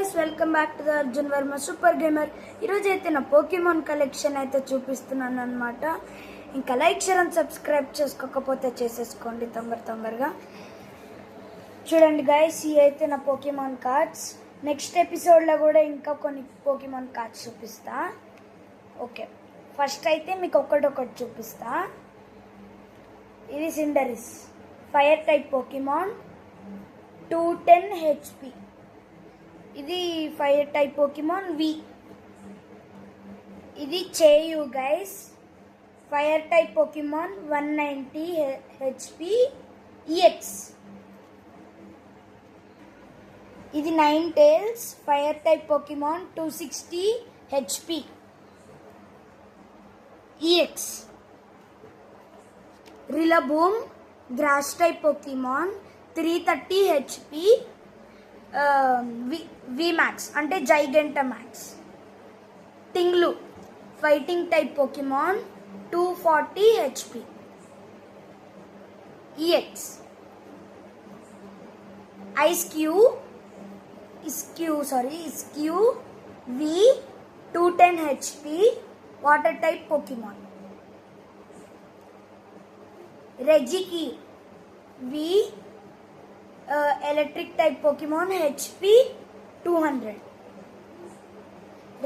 Guys, welcome back to the Arjun Varma super gamer. ఈరోజు అయితే నా పోకీమాన్ కలెక్షన్ అయితే చూపిస్తున్నాను అనమాట. ఇంకా లైక్ షేర్ అండ్ సబ్స్క్రైబ్ చేసుకోకపోతే చేసేసుకోండి తొందరగా. చూడండి గైస్, ఇవి అయితే నా పోకీమాన్ కార్డ్స్. నెక్స్ట్ ఎపిసోడ్లో కూడా ఇంకా కొన్ని పోకీమాన్ కార్డ్స్ చూపిస్తా. ఓకే, ఫస్ట్ అయితే మీకు ఒకటి చూపిస్తా. ఇది Cinderace fire type Pokemon, 210 HP. ఇది ఫైర్ టైప్ పోకీమాన్ వి. ఇది చేయు guys, fire type Pokemon 190 HP EX. ఇది 9 tales fire type Pokemon 260 HP EX. Rillaboom grass type Pokemon 330 HP V max అంటే Gigantamax. Tinglu fighting type Pokemon 240 HP EX. Eiscue V 210 HP water type Pokemon. Regieleki వి electric type Pokemon HP 200.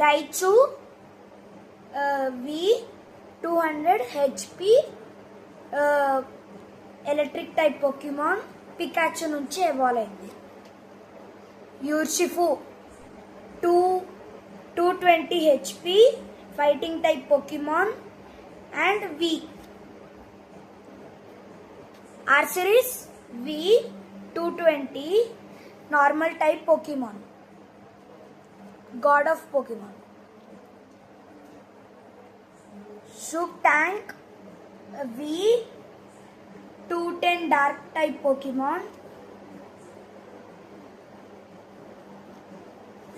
Raichu V 200 HP electric type Pokemon. Pikachu నుంచి evolve అయింది. Urshifu 220 HP fighting type Pokemon and V. Arceus V 220 normal type Pokemon, god of Pokemon. Shutank V 210 dark type Pokemon.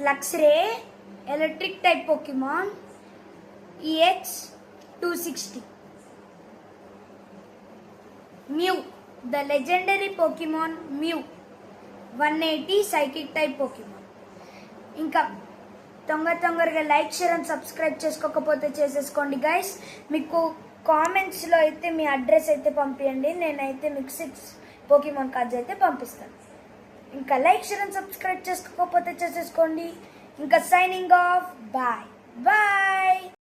Luxray electric type Pokemon EX 260. Mew the legendary Pokemon Mew 180 psychic type Pokemon. ఇంకా తొందరగా like share and subscribe చేసుకోకపోతే చేసేసుకోండి guys. మీకు కామెంట్స్లో అయితే మీ address అయితే పంపించండి, నేనైతే మీకు 6 పోకీమాన్ కార్డ్స్ అయితే పంపిస్తాను. ఇంకా లైక్ షేర్ అండ్ సబ్స్క్రైబ్ చేసుకోకపోతే చేసేసుకోండి. ఇంకా సైనింగ్ ఆఫ్, బాయ్.